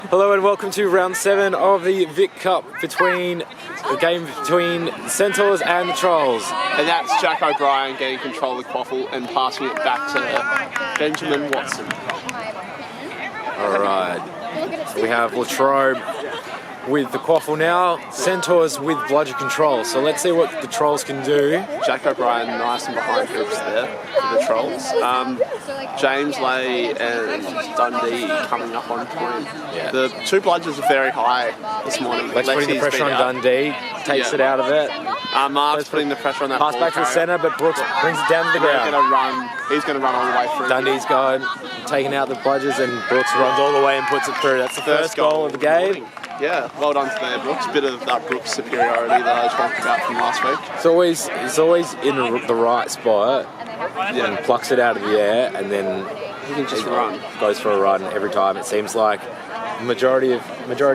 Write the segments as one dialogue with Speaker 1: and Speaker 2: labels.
Speaker 1: Hello and welcome to round 7 of the Vic Cup between the game between Centaurs and the Trolls.
Speaker 2: And that's Jack O'Brien getting control of the quaffle and passing it back to Benjamin Watson.
Speaker 1: Alright, so we have Latrobe with the quaffle now, Centaurs with bludger control. So let's see what the Trolls can do.
Speaker 2: Jack O'Brien nice and behind hoops there for the Trolls. James Lay and Dundee coming up on point.
Speaker 1: Yeah.
Speaker 2: The two bludgers are very high this morning.
Speaker 1: Lex putting the pressure on Dundee, takes it out of it.
Speaker 2: Mark's putting the pressure on that
Speaker 1: pass
Speaker 2: ball
Speaker 1: back to the centre, but Brooks brings it down to the ground.
Speaker 2: He's going to run all the way through.
Speaker 1: Dundee's going, taking out the bludgers, and Brooks runs all the way and puts it through. That's the first goal of the game.
Speaker 2: Yeah, well done to there, Brooks. Bit of that Brooks superiority that I talked about from last week.
Speaker 1: He's always in the right spot. Yeah, and plucks it out of the air, and then
Speaker 2: he can just run.
Speaker 1: Goes for a run every time. It seems like the majority of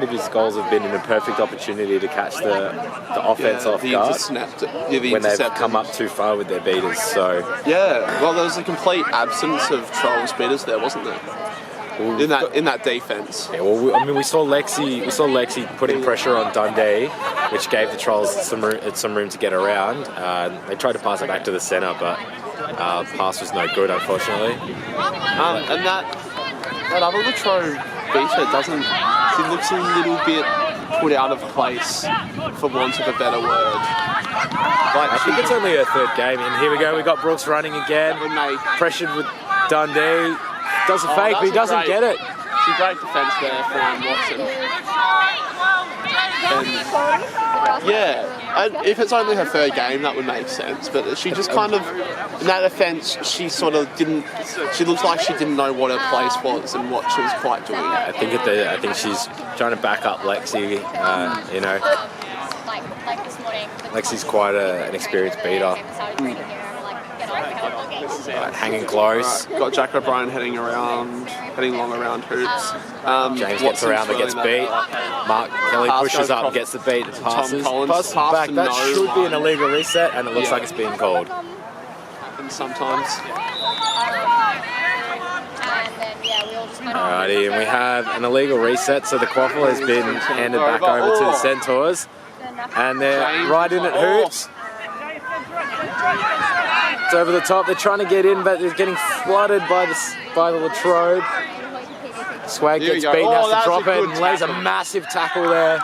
Speaker 1: his goals have been in a perfect opportunity to catch the offense off guard when they've come up too far with their beaters. So
Speaker 2: well, there was a complete absence of Trolls beaters there, wasn't there? In that defence.
Speaker 1: Yeah, well, I mean, we saw Lexi putting pressure on Dundee, which gave the Trolls some room to get around. They tried to pass it back to the centre, but pass was no good, unfortunately.
Speaker 2: And that other Latrobe beater she looks a little bit put out of place, for want of a better word.
Speaker 1: I think it's only her third game, and here we go. We got Brooks running again, pressured with Dundee. Does a fake, but he doesn't get it.
Speaker 2: It's a great defence there from Watson. And if it's only her third game, that would make sense. But she just kind of, in that defence, she sort of didn't. She looks like she didn't know what her place was and what she was quite doing.
Speaker 1: I think she's trying to back up Lexi. Lexi's quite an experienced beater. Hanging close.
Speaker 2: Got Jack O'Brien heading long around hoops.
Speaker 1: James gets around but gets beat. Mark Kelly pushes up, gets the beat, passes back. That should be an illegal reset, and it looks like it's being called.
Speaker 2: And sometimes.
Speaker 1: Alrighty, and we have an illegal reset, so the quaffle has been handed back over to the Centaurs, and they're right in at hoops. It's over the top. They're trying to get in, but they're getting flooded by the Latrobe. Swag gets beaten, has to drop it, and lays a massive tackle there.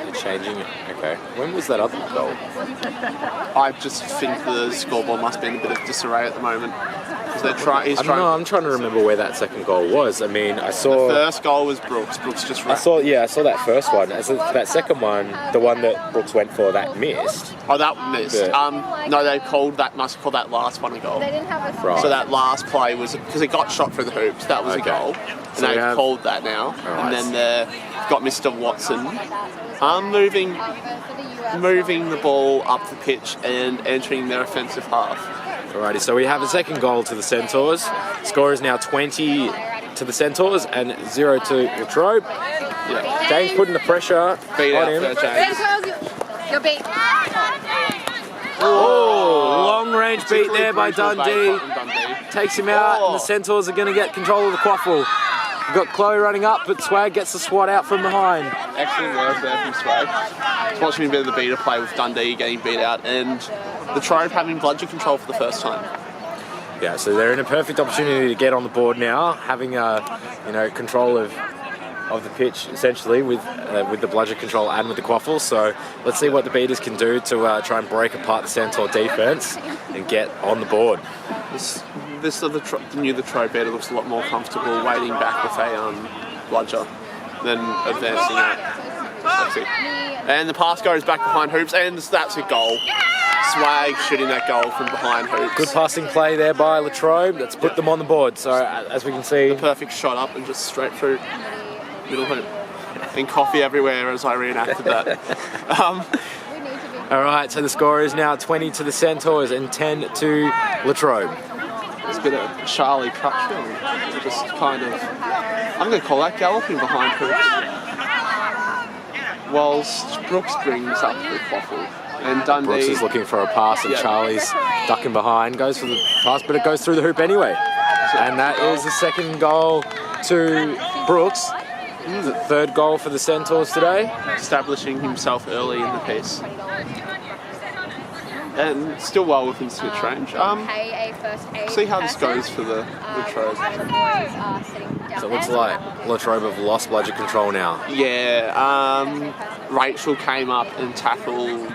Speaker 1: They're changing it. Okay. When was that other goal?
Speaker 2: I just think the scoreboard must be in a bit of disarray at the moment.
Speaker 1: I'm trying to remember where that second goal was. I mean, I saw...
Speaker 2: The first goal was Brooks. Brooks just ran.
Speaker 1: I saw that first one. That second one, the one that Brooks went for, that missed.
Speaker 2: Oh, that missed. No, they must have called that last one a goal.
Speaker 3: They didn't have a
Speaker 2: So that last play was, because it got shot through the hoops, that was a goal. And so they've called that now. Right. And then they've got Mr. Watson moving the ball up the pitch and entering their offensive half.
Speaker 1: Alrighty, so we have a second goal to the Centaurs. Score is now 20 to the Centaurs and 0 to Latrobe. Yeah. James putting the pressure on him.
Speaker 3: You're beat.
Speaker 1: Long range beat there by Dundee. Takes him out, and the Centaurs are going to get control of the quaffle. We've got Chloe running up, but Swag gets the swat out from behind.
Speaker 2: Excellent work there from Swag. Just watching a bit of the beater play with Dundee getting beat out, and the Trove having bludger control for the first time.
Speaker 1: Yeah, so they're in a perfect opportunity to get on the board now, having control of the pitch essentially with the bludger control and with the quaffle. So let's see what the beaters can do to try and break apart the Centaur defense and get on the board.
Speaker 2: The new Latrobe beater looks a lot more comfortable waiting back with a bludger than advancing out. That's it. And the pass goes back behind hoops, and that's a goal. Swag shooting that goal from behind hoops.
Speaker 1: Good passing play there by Latrobe. That's put them on the board. So as we can see,
Speaker 2: the perfect shot up and just straight through middle hoop. And coffee everywhere as I reenacted that.
Speaker 1: All right, so the score is now 20 to the Centaurs and 10 to Latrobe.
Speaker 2: It's a bit of Charlie Crutchfield. Just kind of, I'm going to call that galloping behind hoops. Whilst Brooks brings up the quaffle. And Dundee.
Speaker 1: Brooks is looking for a pass, and Charlie's ducking behind. Goes for the pass, but it goes through the hoop anyway. And that is the second goal to Brooks. The third goal for the Centaurs today.
Speaker 2: Establishing himself early in the piece. And still well within switch range. See how this goes for the Latrobe.
Speaker 1: So it looks like Latrobe have lost bludger control now.
Speaker 2: Yeah, Rachel came up and tackled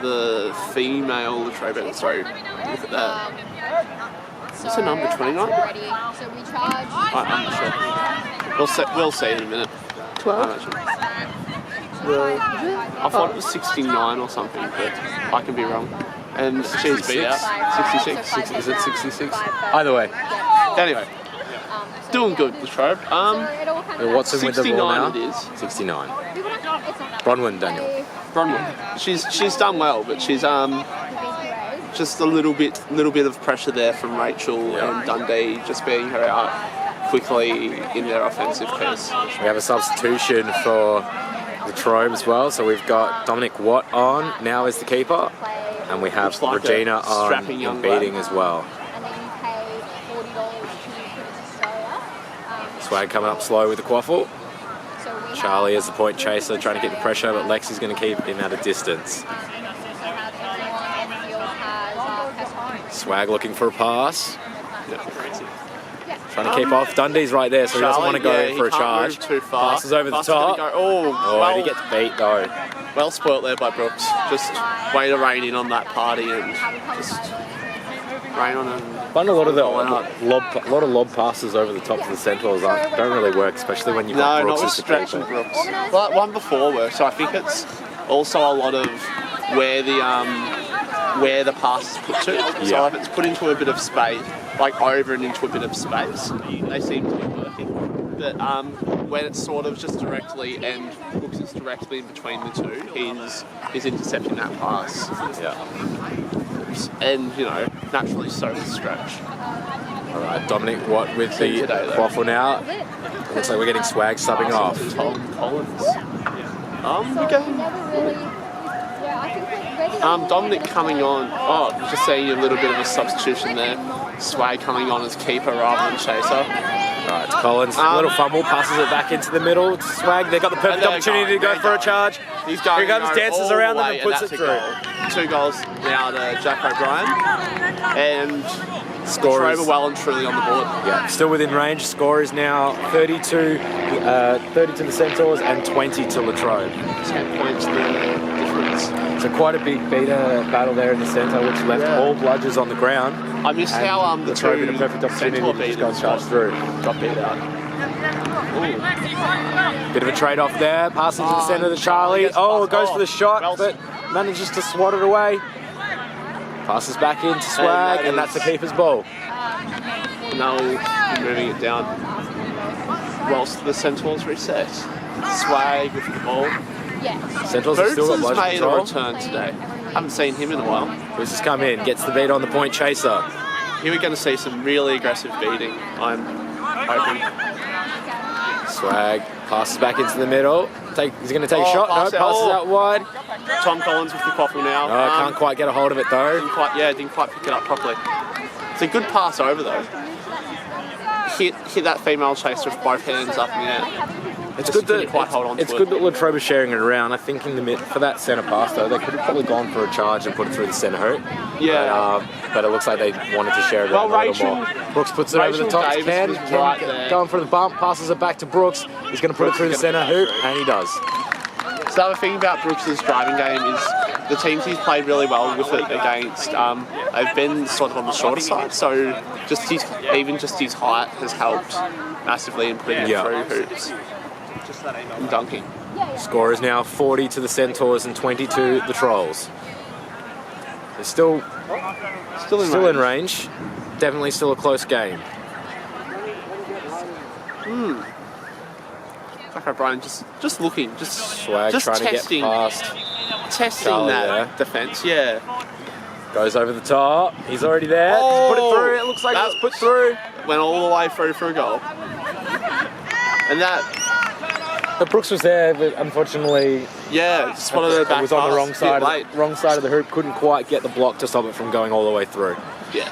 Speaker 2: the female Latrobe. Sorry, look at that. What's her number, 29?
Speaker 3: So we charge.
Speaker 2: I'm not sure. We'll see in a minute.
Speaker 3: 12?
Speaker 2: I thought it was 69 or something, but I can be wrong. And she's beat out. 66?
Speaker 1: Is it 66? Either way.
Speaker 2: Anyway, doing good, Latrobe.
Speaker 1: Watson with the ball now.
Speaker 2: 69 it is.
Speaker 1: 69. Bronwyn, Daniel.
Speaker 2: Bronwyn. She's done well, but she's just a little bit of pressure there from Rachel and Dundee, just beating her out quickly in their offensive piece.
Speaker 1: We have a substitution for Latrobe as well, so we've got Dominic Watt on now as the keeper, and we have
Speaker 2: Like
Speaker 1: Regina
Speaker 2: a
Speaker 1: on
Speaker 2: strapping young
Speaker 1: in beating
Speaker 2: lad.
Speaker 1: as well.
Speaker 3: And then you pay $40 to Australia.
Speaker 1: Swag coming up slow with the quaffle.
Speaker 3: So we
Speaker 1: Charlie as the point chaser trying to get the pressure, but Lexi's going to keep him at a distance. Swag looking for a pass. Trying to keep off. Dundee's right there, so he doesn't want to go in for a charge.
Speaker 2: Too far.
Speaker 1: Passes over the top.
Speaker 2: Well,
Speaker 1: he gets beat though.
Speaker 2: well spoilt there by Brooks. Just way to rein in on that party and just rain on and
Speaker 1: Find a lot of lob passes over the top of the Centaurs don't really work, especially when you've got Brooks
Speaker 2: not with
Speaker 1: as the
Speaker 2: Stretch and
Speaker 1: keeper.
Speaker 2: Brooks. But one before worked, so I think it's also a lot of where the pass is put to. So if it's put into a bit of space, like over and into a bit of space, they seem to be working. But when it's sort of just directly and Brooks is directly in between the two, he's intercepting that pass.
Speaker 1: Yeah.
Speaker 2: And, naturally so is Stretch.
Speaker 1: All right, Dominic Watt with the quaffle now. Looks like we're getting Swag subbing off.
Speaker 2: Tom Collins. We're going... Dominic coming on. Just seeing a little bit of a substitution there. Swag coming on as keeper rather than chaser.
Speaker 1: Right, it's Collins. A little fumble, passes it back into the middle. Swag, they've got the perfect opportunity to go for a charge.
Speaker 2: He's going.
Speaker 1: Here comes, dances around them and puts it through.
Speaker 2: 2 goals now to Jack O'Brien. And
Speaker 1: Score is
Speaker 2: Trover well and truly on the board.
Speaker 1: Yeah, still within range. Score is now 30 to the Centaurs and 20 to Latrobe.
Speaker 2: 10 points the difference.
Speaker 1: So quite a big beater battle there in the centre, which left all bludgers on the ground.
Speaker 2: I missed how the
Speaker 1: Latrobe
Speaker 2: two
Speaker 1: in a perfect opportunity
Speaker 2: Centaur
Speaker 1: to just go and
Speaker 2: beaters
Speaker 1: charge through.
Speaker 2: got beat out.
Speaker 1: Bit of a trade-off there. Passing to the centre to Charlie. Oh, goes for the shot,
Speaker 2: well,
Speaker 1: but manages to swat it away. Passes back into Swag, and that's the keeper's ball.
Speaker 2: Now moving it down. Whilst the Centaurs reset. Swag with the ball.
Speaker 1: Centaurs have still got
Speaker 2: Boots has
Speaker 1: bludger
Speaker 2: made a
Speaker 1: control.
Speaker 2: return today. Haven't seen him in a while.
Speaker 1: Boots has come in, gets the beat on the point chaser.
Speaker 2: Here we're going to see some really aggressive beating, I'm hoping.
Speaker 1: Swag passes back into the middle. He's going to take a shot. No, passes out wide.
Speaker 2: Tom Collins with the quaffle now.
Speaker 1: Can't quite get a hold of it though.
Speaker 2: Didn't quite pick it up properly. It's a good pass over though. Hit that female chaser with both hands up in the air.
Speaker 1: It's good that
Speaker 2: hold on
Speaker 1: it's
Speaker 2: to
Speaker 1: good
Speaker 2: it.
Speaker 1: that Latrobe is sharing it around. I think in the mid for that centre pass though, they could have probably gone for a charge and put it through the centre hoop.
Speaker 2: Yeah.
Speaker 1: But it looks like they wanted to share it around a little more. Brooks puts it over the top. Ken going for the bump, passes it back to Brooks. He's going to put it through the centre hoop, and he does.
Speaker 2: So the other thing about Brooks' driving game is the teams he's played really well with it against, they've been sort of on the shorter side, so just his height has helped massively in putting it through hoops and dunking.
Speaker 1: Score is now 40 to the Centaurs and 20 to the Trolls. They're still in range. Definitely still a close game.
Speaker 2: Jack O'Brien just looking,
Speaker 1: Swag
Speaker 2: just
Speaker 1: trying
Speaker 2: testing,
Speaker 1: to get past.
Speaker 2: testing
Speaker 1: Charlie
Speaker 2: that defence. Yeah.
Speaker 1: Goes over the top. He's already there. Put it through. It looks like it's put through.
Speaker 2: Went all the way through for a goal. And that.
Speaker 1: But Brooks was there, but unfortunately,
Speaker 2: just one of the back
Speaker 1: it was on the
Speaker 2: pass,
Speaker 1: wrong side of the hoop. Couldn't quite get the block to stop it from going all the way through.
Speaker 2: Yeah.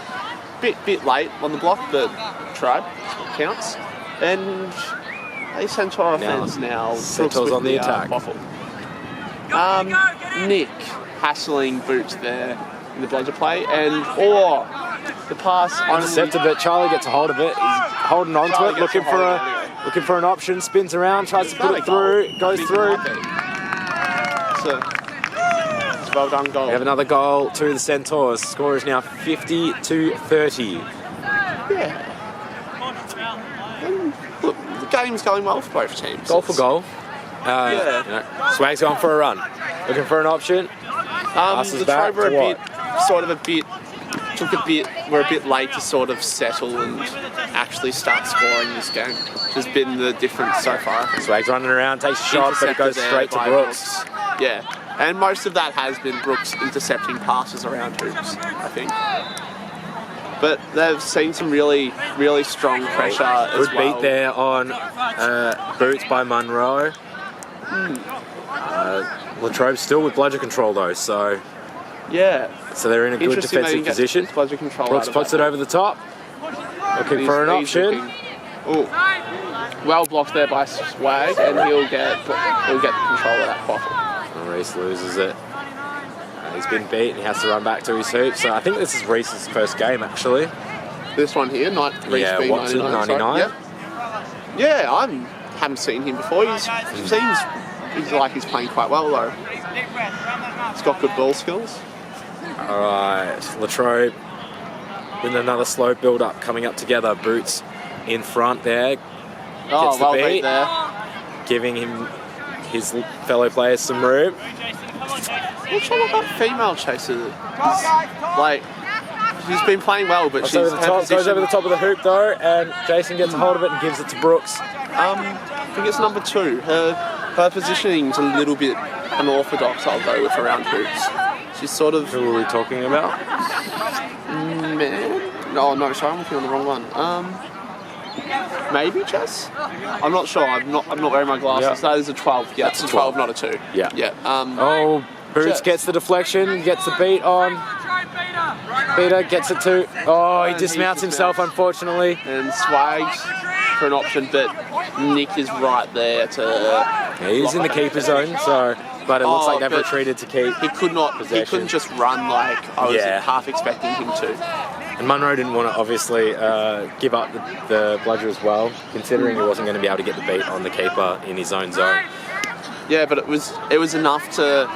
Speaker 2: bit late on the block, but tried. Counts. And a Centaur offence now.
Speaker 1: Centaurs on the attack.
Speaker 2: Nick hassling Boots there in the bludger play, and the pass
Speaker 1: intercepted, but Charlie gets a hold of it. He's holding on to it, looking for an option. Spins around, tries to put it through, goes through.
Speaker 2: It's a well done goal.
Speaker 1: We have another goal to the Centaurs. Score is now 50-30.
Speaker 2: Yeah. And look, the game's going well for both teams.
Speaker 1: Goal for goal. Swag's going for a run. Looking for an option.
Speaker 2: The Trove were we're a bit late to sort of settle and actually start scoring this game. Has been the difference so far.
Speaker 1: Swag's running around, takes a shot, but it goes straight to Brooks.
Speaker 2: Yeah, and most of that has been Brooks intercepting passes around hoops, I think. But they've seen some really, really strong pressure as well.
Speaker 1: Good beat there on Boots by Munro. Latrobe still with bludger control though, so so they're in a good defensive position. Brooks puts it over the top, looking for an option.
Speaker 2: Well blocked there by Swag, and he'll get the control of that quaffle.
Speaker 1: Reese loses it. He's been beat and he has to run back to his hoop. So I think this is Reese's first game actually.
Speaker 2: This one here,
Speaker 1: Watson 99.
Speaker 2: Yeah, I haven't seen him before. He seems like he's playing quite well though. He's got good ball skills.
Speaker 1: Alright, Latrobe with another slow build up coming up together. Boots in front there. Gets the beat there. Giving his fellow players some room.
Speaker 2: Not sure what that female chaser she's been playing well, but
Speaker 1: goes over the top of the hoop though, and Jason gets a hold of it and gives it to Brooks.
Speaker 2: I think it's number 2. Her positioning's a little bit unorthodox, I'll go with, around hoops. She's sort of...
Speaker 1: Who are we talking about?
Speaker 2: Oh no, sorry, I'm looking on the wrong one. Maybe Jess? I'm not sure. I'm not wearing my glasses. That is a 12. Yeah, it's a 12, not a 2.
Speaker 1: Yeah. Boots gets the deflection, gets the beat on. Peter gets it to... he dismounts himself, unfortunately.
Speaker 2: And Swags for an option, but Nick is right there to...
Speaker 1: he's in the keeper zone, but it looks like they've retreated to keep possession.
Speaker 2: He couldn't just run like I was half expecting him to.
Speaker 1: And Munro didn't want to obviously give up the bludger as well, considering he wasn't going to be able to get the beat on the keeper in his own zone.
Speaker 2: Yeah, but it was enough to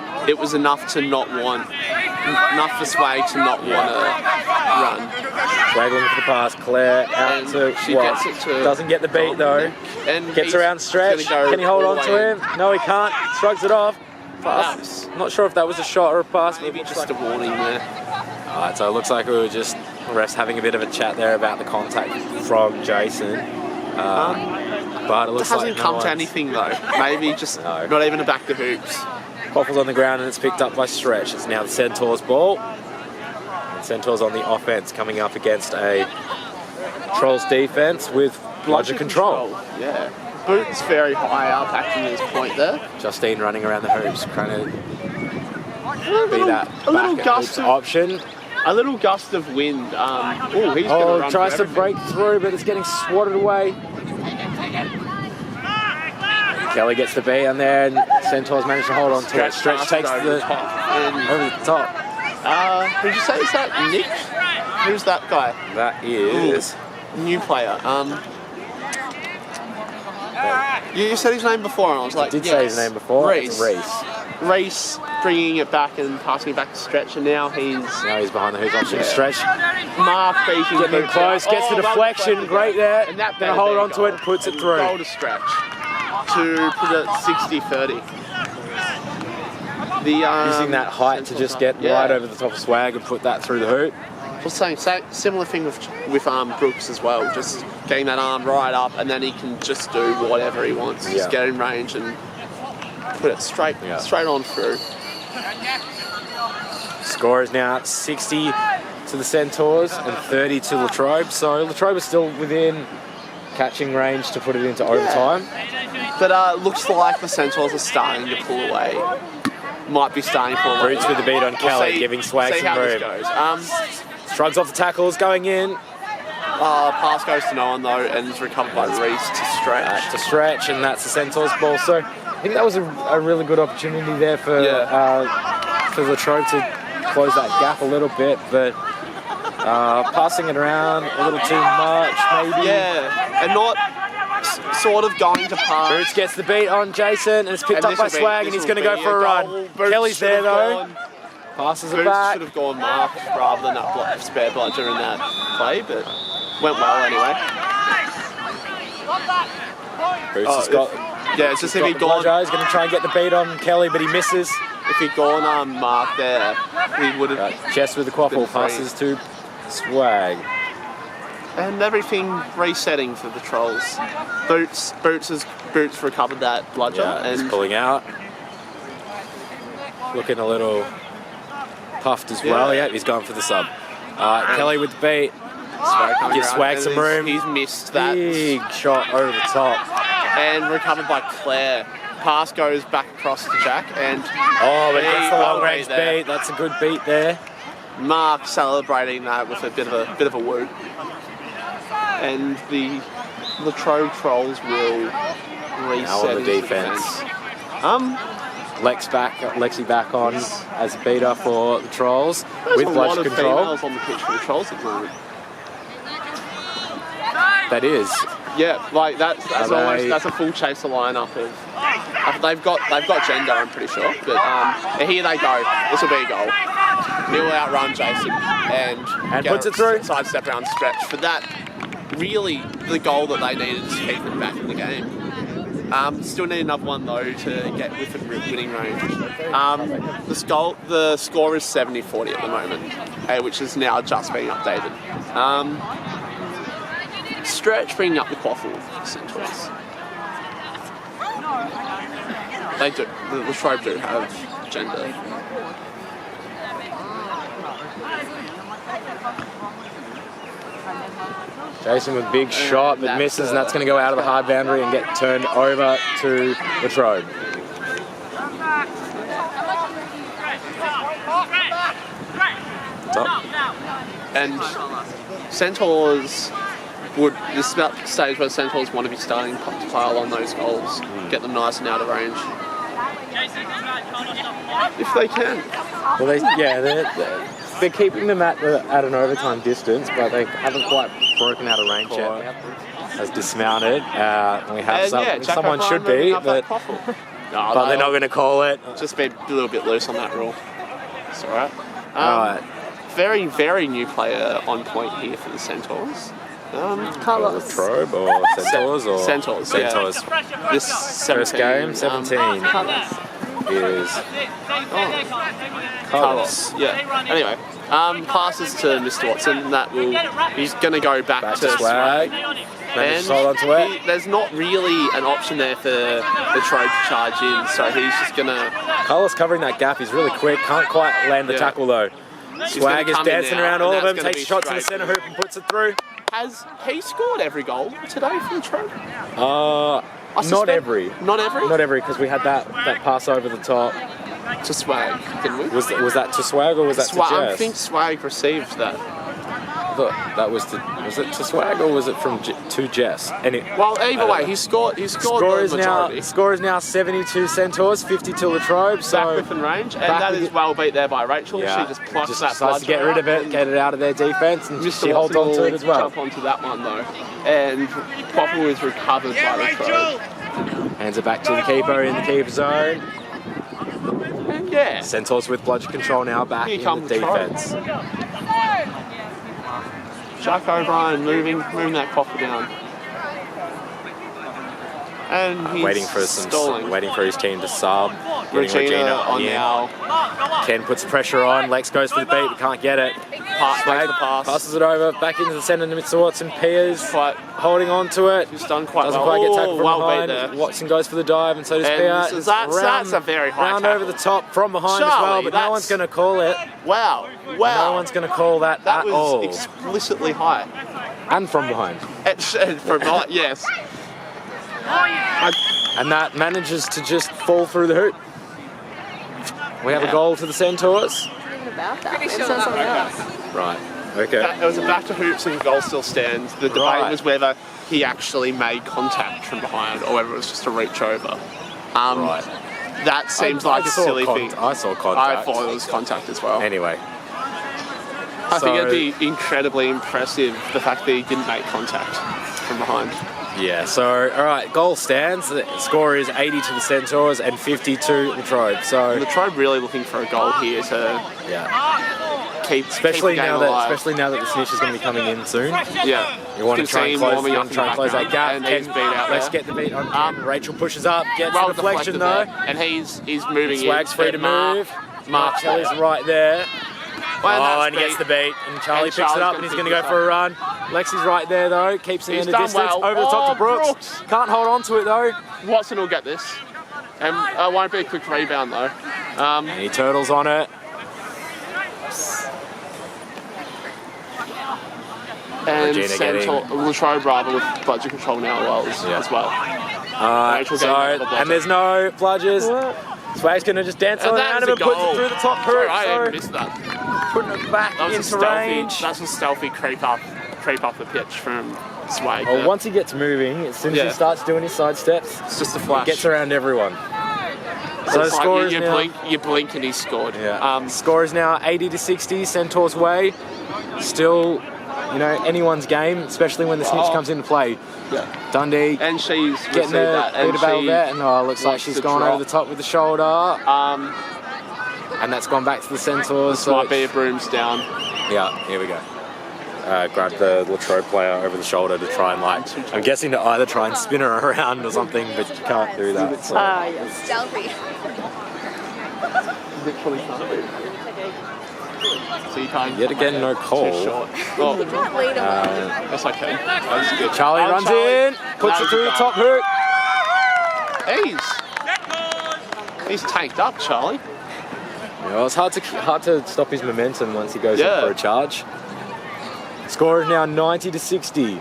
Speaker 2: not want... Enough for Swag to not want to run.
Speaker 1: Swag looking for the pass. Claire out to...
Speaker 2: Gets it to...
Speaker 1: Doesn't get the beat though.
Speaker 2: And
Speaker 1: gets around stretch. Can he hold on to him? No, he can't. Shrugs it off. Pass. Not sure if that was a shot or a pass.
Speaker 2: Maybe just a warning there.
Speaker 1: Alright, so it looks like we were just having a bit of a chat there about the contact from Jason. But it looks like
Speaker 2: hasn't come to anything though. Maybe just not even a back to hoops.
Speaker 1: Quaffle's on the ground and it's picked up by Stretch. It's now the Centaurs' ball. And Centaurs on the offense coming up against a Trolls defense with bludger control.
Speaker 2: Yeah. Boots very high up acting as point there.
Speaker 1: Justine running around the hoops trying to be that option.
Speaker 2: A little gust of wind. He's going to run
Speaker 1: tries to break through, but it's getting swatted away. Kelly gets the beat on there, and Centaurs manage to hold on to it. Stretch takes over the top.
Speaker 2: Who'd you say is that? Nick? Who's that guy?
Speaker 1: That is...
Speaker 2: New player. You said his name before, and I was like,
Speaker 1: I did say his name before.
Speaker 2: Reese. Reese bringing it back and passing it back to Stretch, and now he's
Speaker 1: behind the hoop option. Stretch.
Speaker 2: Mark beating
Speaker 1: getting in close, gets the deflection, great there. And that gonna hold on to it and puts it through.
Speaker 2: Goal to Stretch to put it 60-30.
Speaker 1: Using that height to just get right over the top of Swag and put that through the hoop.
Speaker 2: Well, similar thing with Brooks as well. Just getting that arm right up, and then he can just do whatever he wants. Just get in range and put it straight on through.
Speaker 1: Score is now 60 to the Centaurs and 30 to Latrobe. So Latrobe is still within catching range to put it into overtime.
Speaker 2: But looks like the Centaurs are starting to pull away. Might be starting to pull away.
Speaker 1: Boots with the beat on Kelly, giving Swag some room. Shrugs off the tackles, going in.
Speaker 2: Pass goes to no one though, and is recovered by Reese to stretch.
Speaker 1: To stretch, and that's the Centaurs ball. So I think that was a really good opportunity there for Latrobe to close that gap a little bit, but passing it around a little too much, maybe.
Speaker 2: Yeah, and not sort of going to pass.
Speaker 1: Boots gets the beat on Jason, and it's picked up by Swag, and he's going to go for a run. Kelly's there though. Passes it back.
Speaker 2: Should have gone mark rather than that spare bludger in that play, but went well anyway.
Speaker 1: Boots has got.
Speaker 2: Yeah, it's just if he'd gone.
Speaker 1: He's going to try and get the beat on Kelly, but he misses.
Speaker 2: If he'd gone mark there, he would have.
Speaker 1: Chest with the quaffle, passes to Swag.
Speaker 2: And everything resetting for the Trolls. Boots recovered that bludger.
Speaker 1: Yeah,
Speaker 2: and
Speaker 1: he's pulling out. Looking a little puffed as well. Yeah, he's going for the sub. Kelly with the beat. Gives Swag some room.
Speaker 2: He's missed that.
Speaker 1: Big shot over the top.
Speaker 2: And recovered by Claire. Pass goes back across to Jack. And
Speaker 1: but gets the long range beat. That's a good beat there.
Speaker 2: Mark celebrating that with a bit of a whoop. And the Latrobe Trolls will reset
Speaker 1: now on the defense. Lexi back on as a beater for the Trolls.
Speaker 2: There's
Speaker 1: with
Speaker 2: a lot of
Speaker 1: control.
Speaker 2: females on the pitch for the Trolls at the moment.
Speaker 1: That is.
Speaker 2: Yeah, like that's a full chaser lineup of. They've got gender, I'm pretty sure. But here they go. This will be a goal. He'll outrun Jason and
Speaker 1: puts it through.
Speaker 2: Sidestep around stretch for that. Really, the goal that they needed to keep them back in the game. Still need another one though to get within winning range. The score is 70-40 at the moment, which is now just being updated. Stretch bringing up the quaffle of Centaurs. They do. The Latrobe do have gender.
Speaker 1: Jason with big shot, but misses, and that's going to go out of the hard boundary and get turned over to Latrobe.
Speaker 2: And Centaurs this is about the stage where Centaurs want to be starting to pile on those goals, get them nice and out of range. If they can.
Speaker 1: Well, they're keeping them at an overtime distance, but they haven't quite broken out of range yet. Has dismounted. We have someone should be, but they're not going to call it.
Speaker 2: Just be a little bit loose on that rule. It's all right. Very, very new player on point here for the Centaurs.
Speaker 3: Carlos.
Speaker 1: Latrobe or Centaurs or
Speaker 2: Centaurs. Yeah. This
Speaker 1: first game, 17 is
Speaker 2: Carlos. Yeah. Anyway, passes to Mr. Watson. He's going to go back to Swag. And there's not really an option there for the Trobe to charge in, so he's just going to...
Speaker 1: Carlos covering that gap. He's really quick. Can't quite land the tackle though. Swag is dancing around all of them. Takes shots in the centre hoop and puts it through.
Speaker 2: Has he scored every goal today for the Trobe?
Speaker 1: Not every.
Speaker 2: Not every?
Speaker 1: Not every, because we had that pass over the top.
Speaker 2: To Swag, didn't we?
Speaker 1: Was that to Swag or was that to Jess?
Speaker 2: I think Swag received that.
Speaker 1: Was it to Swag or was it to Jess?
Speaker 2: Well, either way, he scored the majority.
Speaker 1: Score is now 72 Centaurs, 50 to Latrobe. So
Speaker 2: back within range, and that is well beat there by Rachel.
Speaker 1: Yeah.
Speaker 2: She just plucks that
Speaker 1: decides to get rid of it, get it out of their defence, and she holds on to it as well.
Speaker 2: Jump onto that one though, and Quaffle is recovered by Latrobe.
Speaker 1: Hands it back to the keeper in the keeper zone.
Speaker 2: And yeah,
Speaker 1: Centaurs with bludger control now back in the defence.
Speaker 2: Jack O'Brien moving that Quaffle down. And he's
Speaker 1: waiting for his team to sub.
Speaker 2: Regina on now.
Speaker 1: Ken puts pressure on. Lex goes for the beat, but can't get it.
Speaker 2: Swag
Speaker 1: passes it over back into the centre to Mr. Watson. Piers holding on to it.
Speaker 2: He's done quite
Speaker 1: Doesn't
Speaker 2: well.
Speaker 1: quite get tackled from behind.
Speaker 2: There.
Speaker 1: Watson goes for the dive, and so does Piers.
Speaker 2: That's a very high
Speaker 1: round
Speaker 2: tackle.
Speaker 1: over the top from behind as well, but no one's going to call it.
Speaker 2: Wow.
Speaker 1: No one's going to call that at all.
Speaker 2: That was explicitly high.
Speaker 1: And from behind.
Speaker 2: From behind, yes.
Speaker 1: And that manages to just fall through the hoop. We have a goal to the Centaurs.
Speaker 3: About that. It says something else.
Speaker 1: Right. Okay.
Speaker 2: It was a back to hoops and goal still stands. The debate
Speaker 1: Right.
Speaker 2: was whether he actually made contact from behind or whether it was just a reach over.
Speaker 1: Right.
Speaker 2: That seems like a silly thing.
Speaker 1: I saw
Speaker 2: I
Speaker 1: contact.
Speaker 2: thought it was contact as well.
Speaker 1: Anyway.
Speaker 2: I think it'd be incredibly impressive the fact that he didn't make contact from behind.
Speaker 1: Yeah, so, all right, goal stands. The score is 80 to the Centaurs and 50 to Latrobe. So,
Speaker 2: Latrobe really looking for a goal here to keep
Speaker 1: especially
Speaker 2: the game
Speaker 1: now
Speaker 2: alive.
Speaker 1: that the snitch is going to be coming in soon.
Speaker 2: Yeah.
Speaker 1: You want to try and close, that gap.
Speaker 2: And he's beat out
Speaker 1: Let's
Speaker 2: there.
Speaker 1: get the beat on. Rachel pushes up, gets
Speaker 2: Well
Speaker 1: the deflection though.
Speaker 2: deflected there. And he's moving
Speaker 1: Swag's
Speaker 2: in.
Speaker 1: free to move.
Speaker 2: Mark
Speaker 1: Kelly's right there.
Speaker 2: Well,
Speaker 1: And he gets the beat. And Charlie
Speaker 2: And
Speaker 1: picks it
Speaker 2: Charlie's
Speaker 1: up and he's going to go
Speaker 2: pick
Speaker 1: for a
Speaker 2: this
Speaker 1: run. Lexi's right there though. Keeps it
Speaker 2: He's
Speaker 1: in the
Speaker 2: done
Speaker 1: distance.
Speaker 2: well.
Speaker 1: Over the top to Brooks.
Speaker 2: Brooks.
Speaker 1: Can't hold on to it though.
Speaker 2: Watson will get this. And it won't be a quick rebound though.
Speaker 1: And he turtles on it.
Speaker 2: And
Speaker 1: Regina
Speaker 2: Latrobe rather with budget control now as well. Rachel getting another bludger.
Speaker 1: And there's no bludgers. Swag's going to just dance
Speaker 2: And
Speaker 1: on
Speaker 2: that
Speaker 1: around
Speaker 2: is
Speaker 1: him
Speaker 2: a
Speaker 1: and puts
Speaker 2: goal.
Speaker 1: it through the top
Speaker 2: Sorry,
Speaker 1: hoop.
Speaker 2: I
Speaker 1: So
Speaker 2: missed that.
Speaker 1: putting it back
Speaker 2: That was a
Speaker 1: into
Speaker 2: stealthy.
Speaker 1: range.
Speaker 2: That's a stealthy creep up the pitch from Swag.
Speaker 1: Well,
Speaker 2: there.
Speaker 1: once he gets moving, as soon as he starts doing his side steps,
Speaker 2: It's just a
Speaker 1: he
Speaker 2: flash.
Speaker 1: gets around everyone. So the
Speaker 2: It's like
Speaker 1: score is
Speaker 2: you
Speaker 1: now...
Speaker 2: blink and he's scored.
Speaker 1: Yeah. Score is now 80 to 60, Centaurs way. Still, anyone's game, especially when the snitch comes into play.
Speaker 2: Yeah.
Speaker 1: Dundee
Speaker 2: And she's
Speaker 1: getting
Speaker 2: received
Speaker 1: the
Speaker 2: that.
Speaker 1: bit
Speaker 2: And
Speaker 1: of battle
Speaker 2: she
Speaker 1: there, and looks like
Speaker 2: likes
Speaker 1: she's
Speaker 2: to
Speaker 1: gone
Speaker 2: drop.
Speaker 1: over the top with the shoulder, and that's gone back to the Centaurs.
Speaker 2: This might be a brooms down.
Speaker 1: Yeah, here we go. Grab the Latrobe player over the shoulder to try and I'm guessing to either try and spin her around or something, but you can't do that. So.
Speaker 3: Stealthy.
Speaker 2: Literally can't. So you can't.
Speaker 1: Yet again, no call.
Speaker 2: Too short. Oh,
Speaker 3: Can't lead him.
Speaker 2: that's okay. That's good.
Speaker 1: Charlie runs in, puts
Speaker 2: That
Speaker 1: it
Speaker 2: was
Speaker 1: through
Speaker 2: a
Speaker 1: the
Speaker 2: goal.
Speaker 1: top hook.
Speaker 2: He's tanked up, Charlie.
Speaker 1: Well, it's hard to stop his momentum once he goes in for a charge. Score is now 90 to 60.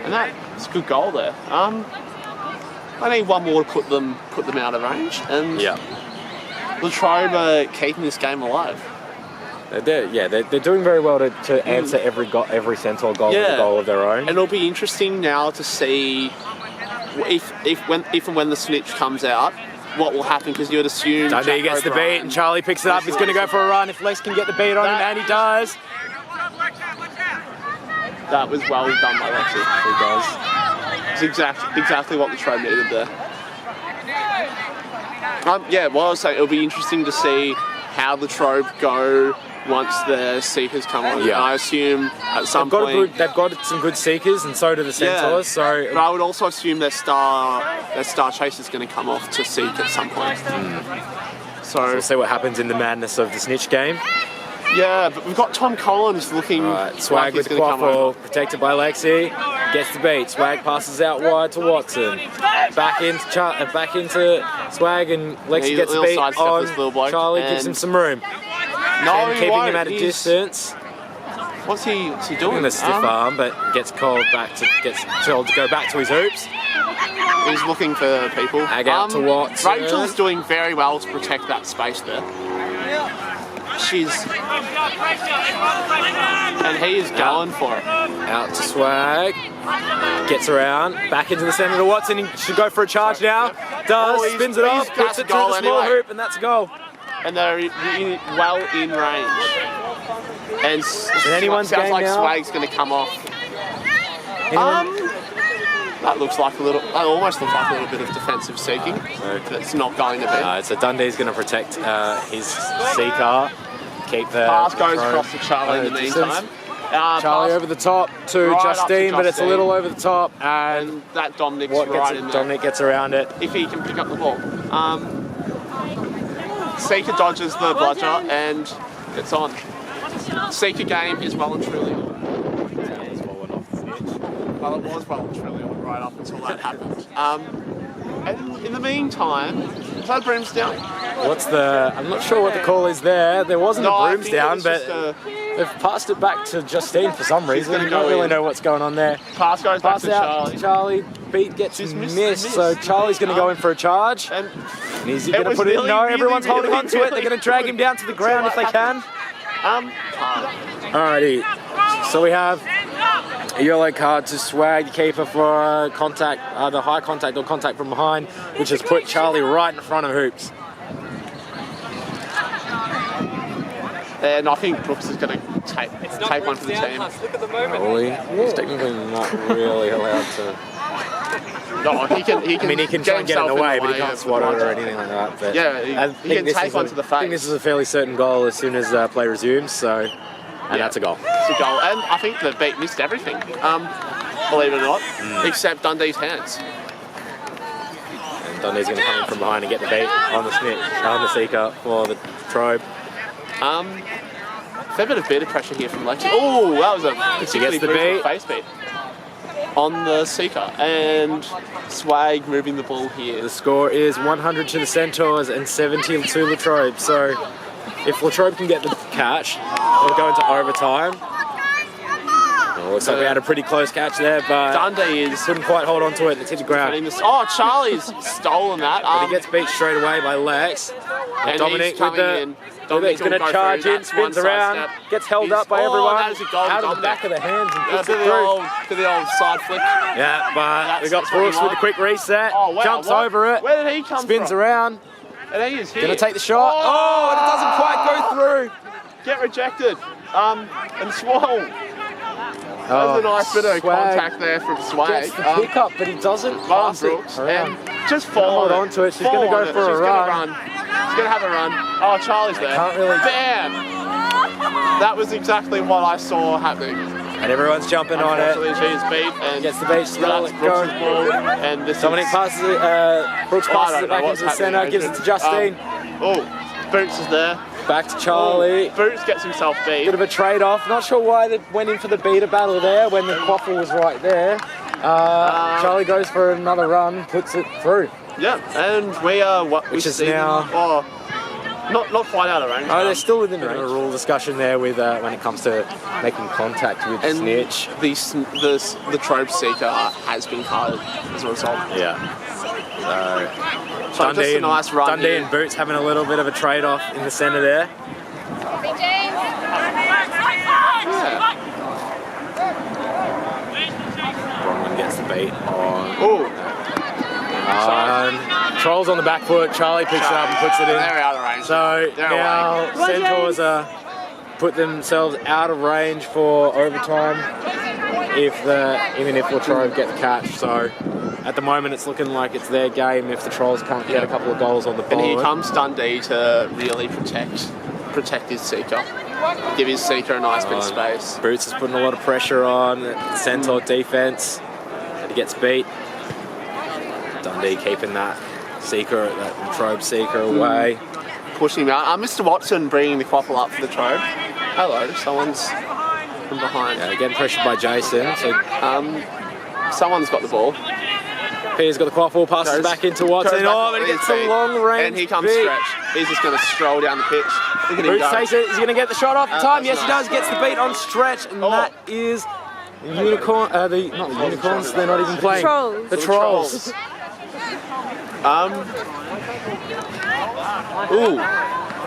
Speaker 2: And that's a good goal there. I need one more to put them out of range. And Latrobe are keeping this game alive.
Speaker 1: They're doing very well to answer every Centaur goal with a goal of their own.
Speaker 2: And it'll be interesting now to see if and when the snitch comes out, what will happen, because you'd assume
Speaker 1: Dundee gets the beat and Charlie picks it up. He's going to go for a run if Lex can get the beat on him, and he does.
Speaker 2: That was well done by Lexi.
Speaker 1: He does.
Speaker 2: It's exactly what the Latrobe needed there. Well, I was saying, it'll be interesting to see how the Latrobe go once the Seekers come on.
Speaker 1: Yeah.
Speaker 2: And I assume at some point...
Speaker 1: They've got some good Seekers, and so do the Centaurs. So,
Speaker 2: but I would also assume their star chase is going to come off to Seek at some point. So
Speaker 1: we'll see what happens in the madness of the snitch game.
Speaker 2: Yeah, but we've got Tom Collins looking.
Speaker 1: Swag
Speaker 2: like
Speaker 1: with the
Speaker 2: he's gonna come
Speaker 1: quaffle,
Speaker 2: over.
Speaker 1: protected by Lexi. Gets the beat. Swag passes out wide to Watson. Back into Swag, and Lexi gets the
Speaker 2: little
Speaker 1: beat
Speaker 2: sidestep
Speaker 1: on
Speaker 2: this little bloke,
Speaker 1: Charlie. Gives him some room.
Speaker 2: No,
Speaker 1: and
Speaker 2: he
Speaker 1: keeping
Speaker 2: won't.
Speaker 1: him at a distance.
Speaker 2: What's he doing?
Speaker 1: Doing the stiff arm, but gets told to go back to his hoops.
Speaker 2: He's looking for people.
Speaker 1: Ag out to Watson.
Speaker 2: Rachel's doing very well to protect that space there. And he is going for it.
Speaker 1: Out to Swag. Gets around. Back into the centre to Watson. He should go for a charge now. Does. Spins it off. Puts it through the small hoop, and that's a goal.
Speaker 2: And they're well in range. And
Speaker 1: anyone's
Speaker 2: sounds
Speaker 1: game
Speaker 2: like
Speaker 1: now?
Speaker 2: Swag's going to come off. That almost looks like a little bit of defensive seeking. That's not going to be.
Speaker 1: So Dundee's going to protect his C-car. Keep the
Speaker 2: Pass goes across to Charlie in the meantime.
Speaker 1: Charlie over the top to
Speaker 2: right
Speaker 1: Justine,
Speaker 2: up to
Speaker 1: but it's a
Speaker 2: Justine.
Speaker 1: little over the top, and
Speaker 2: that Dominic's right in there.
Speaker 1: Dominic gets around it.
Speaker 2: If he can pick up the ball. Seeker dodges the bludger and it's on. Seeker game is well and truly on. Well, it was well and truly on right up until that happened. And in the meantime, is that brooms down?
Speaker 1: I'm not sure what the call is there. There wasn't a brooms down, but they've passed it back to Justine for some reason. We don't really know what's going on there.
Speaker 2: Pass goes back to
Speaker 1: out
Speaker 2: Charlie.
Speaker 1: Beat gets missed, so Charlie's going to go in for a charge.
Speaker 2: And
Speaker 1: is he going to put it in? No, everyone's holding on to it. They're going to drag him down to the ground if they can. Alrighty, so we have a yellow card to Swag, the keeper, for contact, either high contact or contact from behind, which has put Charlie right in front of Hoops.
Speaker 2: And I think Brooks is going to take one for the team.
Speaker 4: Look at the moment.
Speaker 1: Really? He's technically not really allowed to.
Speaker 2: No, he can.
Speaker 1: I mean, he can try and get in the way, but he can't swat it or anything like that. But
Speaker 2: yeah, he can take one to the face.
Speaker 1: I think this is a fairly certain goal as soon as play resumes, so, and that's a goal.
Speaker 2: It's a goal, and I think the beat missed everything, believe it or not, except Dundee's hands.
Speaker 1: And Dundee's going to come in from behind and get the beat on the snitch, on the seeker for the Trobe.
Speaker 2: Fair bit of beater pressure here from Lexi. Oh, that was a particularly brutal face beat on the seeker, and Swag moving the ball here.
Speaker 1: The score is 100 to the Centaurs and 70 to Latrobe. So if Latrobe can get the catch, it'll go into overtime. Oh, looks like we had a pretty close catch there, but
Speaker 2: Dundee
Speaker 1: couldn't quite hold on to it. It's hit the ground.
Speaker 2: Oh, Charlie's stolen that.
Speaker 1: But he gets beat straight away by Lex.
Speaker 2: And
Speaker 1: Dominic
Speaker 2: he's coming in.
Speaker 1: Dominic's going to charge in, spins around, gets held up by everyone,
Speaker 2: that is a goal,
Speaker 1: out of the back of the hands and puts
Speaker 2: to
Speaker 1: it
Speaker 2: the
Speaker 1: through.
Speaker 2: to the old side flick.
Speaker 1: Yeah, but we got Brooks with a quick reset,
Speaker 2: Oh, wow,
Speaker 1: jumps over it,
Speaker 2: Where did he come
Speaker 1: spins
Speaker 2: from?
Speaker 1: around,
Speaker 2: And he is here.
Speaker 1: going to take the shot. Oh, and it doesn't quite go through.
Speaker 2: Get rejected. And Swole. That was a nice bit of contact there from Swag.
Speaker 1: Gets the pick up, but he doesn't pass
Speaker 2: Brooks.
Speaker 1: it around.
Speaker 2: And just fall
Speaker 1: Hold on to it. She's going to go for a run.
Speaker 2: She's going to have a run. Oh, Charlie's there.
Speaker 1: Can't really.
Speaker 2: Bam! That was exactly what I saw happening.
Speaker 1: And everyone's jumping on it.
Speaker 2: Unfortunately, she is beat and
Speaker 1: Gets the beat, still
Speaker 2: that's Brooks' ball. And this
Speaker 1: Dominic
Speaker 2: is,
Speaker 1: passes it, Brooks passes it back into the centre, gives it to Justine.
Speaker 2: Boots is there.
Speaker 1: Back to Charlie.
Speaker 2: Boots gets himself beat.
Speaker 1: Bit of a trade-off. Not sure why they went in for the beater battle there when the quaffle was right there. Charlie goes for another run, puts it through.
Speaker 2: Yeah, and we are
Speaker 1: Which is now.
Speaker 2: Not quite out of range.
Speaker 1: Oh, they're still within range. A rule discussion there with when it comes to making contact with the snitch.
Speaker 2: The Trobe Seeker has been carded as a result.
Speaker 1: Yeah. So
Speaker 2: just a nice run
Speaker 1: Dundee
Speaker 2: here.
Speaker 1: and Boots having a little bit of a trade-off in the centre there. Bronwyn gets the beat on. Trolls on the back foot. Charlie picks it up and puts it in.
Speaker 2: They're out of range.
Speaker 1: So now Centaurs put themselves out of range for overtime even if Latrobe get the catch. So at the moment it's looking like it's their game if the Trolls can't get a couple of goals on the board.
Speaker 2: And here comes Dundee to really protect his seeker. Give his seeker a nice bit of space.
Speaker 1: Boots is putting a lot of pressure on the Centaur defence. And he gets beat. Dundee keeping that seeker, that Trobe seeker away.
Speaker 2: Pushing him out. Mr. Watson bringing the quaffle up for the Trobe. Hello, someone's from behind.
Speaker 1: Yeah, getting pressured by Jason. So
Speaker 2: someone's got the ball.
Speaker 1: Peter's got the quaffle, passes back into Watson. But he gets a long range.
Speaker 2: And here comes
Speaker 1: beat.
Speaker 2: Stretch. He's just going to stroll down the pitch. Look at him
Speaker 1: Boots
Speaker 2: go.
Speaker 1: takes it. He's going to get the shot off in time. Yes,
Speaker 2: nice.
Speaker 1: he does. Gets the beat on Stretch, and that is the unicorn. Not the unicorns. They're not even playing.
Speaker 3: Trolls.
Speaker 1: The Trolls.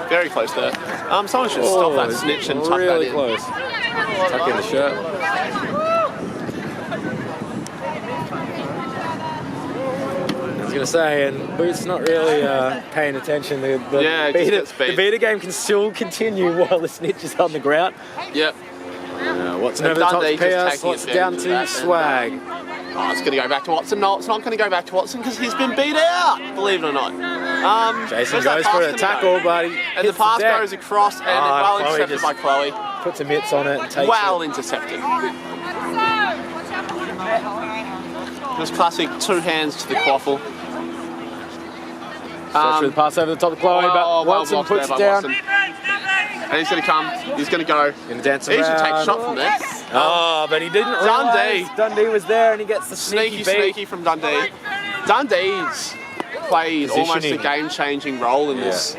Speaker 2: Very close there. Someone should stop that snitch and tuck
Speaker 1: really
Speaker 2: that in.
Speaker 1: Close. Tuck in the shirt. I was going to say, and Boots not really paying attention. The beta game can still continue while the snitch is on the ground.
Speaker 2: Yep.
Speaker 1: Watson over the top to Pierce, Watson down to Swag.
Speaker 2: It's going to go back to Watson. No, it's not going to go back to Watson because he's been beat out, believe it or not.
Speaker 1: Jason goes for a tackle, but he
Speaker 2: and the pass goes across and well intercepted by Chloe.
Speaker 1: Puts a mitts on it and takes
Speaker 2: well
Speaker 1: it.
Speaker 2: Intercepted. Just classic two hands to the quaffle.
Speaker 1: Stretch with the pass over the top of Chloe, but Watson puts it down.
Speaker 2: Watson. And he's going to come. He's going to go.
Speaker 1: Going to dance around.
Speaker 2: He should take a shot from there.
Speaker 1: But he didn't realise Dundee was there, and he gets the sneaky
Speaker 2: from Dundee. Dundee's played almost a game-changing role in this.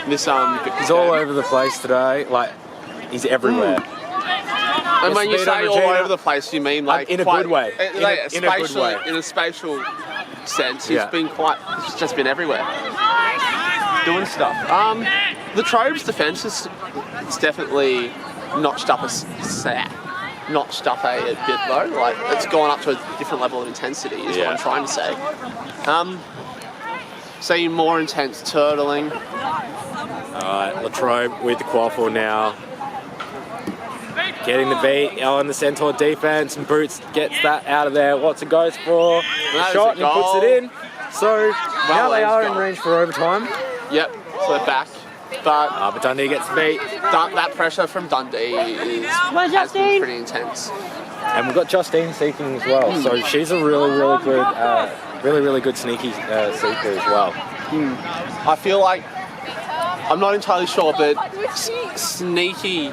Speaker 2: He's
Speaker 1: all over the place today. Like, he's everywhere.
Speaker 2: And when you say all over the place, you mean like
Speaker 1: in a good way.
Speaker 2: In a good way. In a spatial sense, he's just been everywhere, doing stuff. The Trobe's defence is definitely notched up a bit though. Like it's gone up to a different level of intensity. Is what I'm trying to say. Seeing more intense turtling.
Speaker 1: Alright, Latrobe with the quaffle now. Getting the beat on the Centaur defense, and Boots gets that out of there. Watson goes for the shot and puts it in. So now they are in range for overtime.
Speaker 2: Yep, so they're back. But
Speaker 1: Dundee gets beat.
Speaker 2: That pressure from Dundee has been pretty intense.
Speaker 1: And we've got Justine seeking as well. So she's a really good sneaky seeker as well.
Speaker 2: I feel like, I'm not entirely sure, but sneaky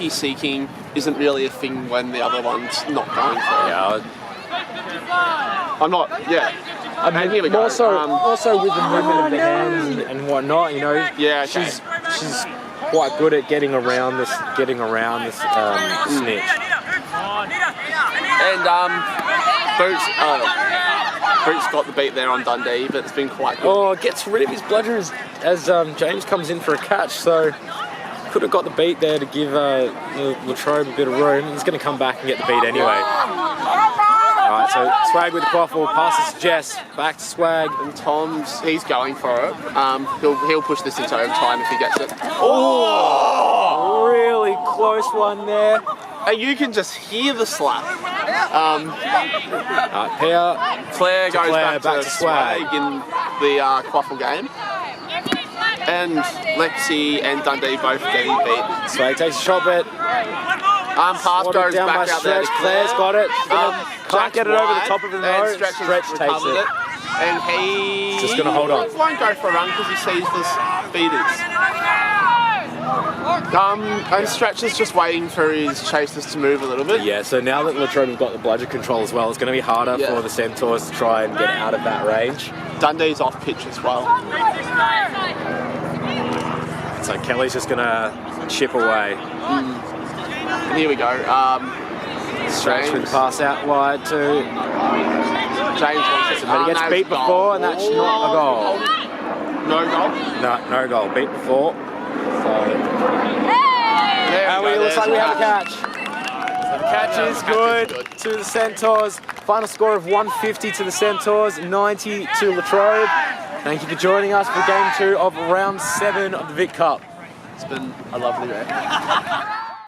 Speaker 2: seeking isn't really a thing when the other one's not going for it.
Speaker 1: Yeah.
Speaker 2: I'm not, I mean, here we go.
Speaker 1: Also with the movement of the hands and whatnot, you know.
Speaker 2: Yeah, okay.
Speaker 1: She's quite good at getting around this snitch.
Speaker 2: And Boots got the beat there on Dundee, but it's been quite good.
Speaker 1: Oh, gets rid of his bludger as James comes in for a catch, so could have got the beat there to give Latrobe a bit of room. He's going to come back and get the beat anyway. Alright, so Swag with the quaffle, passes to Jess, back to Swag.
Speaker 2: And Tom's, he's going for it. He'll push this into overtime if he gets it.
Speaker 1: Oh! Really close one there.
Speaker 2: And you can just hear the slap. Claire goes back to Swag in the quaffle game. And Lexi and Dundee both getting beat.
Speaker 1: Swag takes a shot bet.
Speaker 2: Pass goes
Speaker 1: down
Speaker 2: back
Speaker 1: by
Speaker 2: out there.
Speaker 1: Claire's got it. Can't get it over the top of the nose. Stretch takes it.
Speaker 2: And he
Speaker 1: just going to hold on.
Speaker 2: Won't go for a run because he sees the speeders. And Stretch is just waiting for his chasers to move a little bit.
Speaker 1: Yeah, so now that Latrobe have got the bludger control as well, it's going to be harder for the Centaurs to try and get out of that range.
Speaker 2: Dundee's off pitch as well.
Speaker 1: So Kelly's just going to chip away.
Speaker 2: And here we go.
Speaker 1: Stretch with the pass out wide to
Speaker 2: James wants it.
Speaker 1: But he gets beat before, and that's not a goal.
Speaker 2: No goal?
Speaker 1: No goal. Beat before. So
Speaker 2: it
Speaker 1: looks like we have a catch. So the catch is good to the Centaurs. Final score of 150 to the Centaurs, 90 to Latrobe. Thank you for joining us for Game 2 of Round 7 of the Vic Cup.
Speaker 2: It's been a lovely day.